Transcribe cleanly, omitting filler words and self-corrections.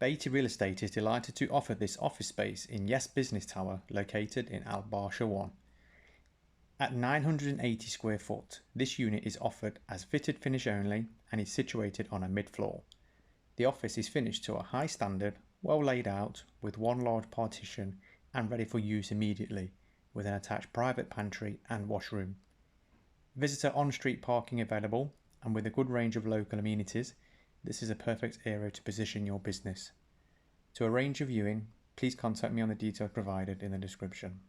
Bayti Real Estate is delighted to offer this office space in Yes Business Tower located in Barsha 1. At 980 square foot, this unit is offered as fitted finish only and is situated on a mid-floor. The office is finished to a high standard, well laid out, with one large partition and ready for use immediately, with an attached private pantry and washroom. Visitor on-street parking available, and with a good range of local amenities, this is a perfect area to position your business. To arrange a viewing, please contact me on the details provided in the description.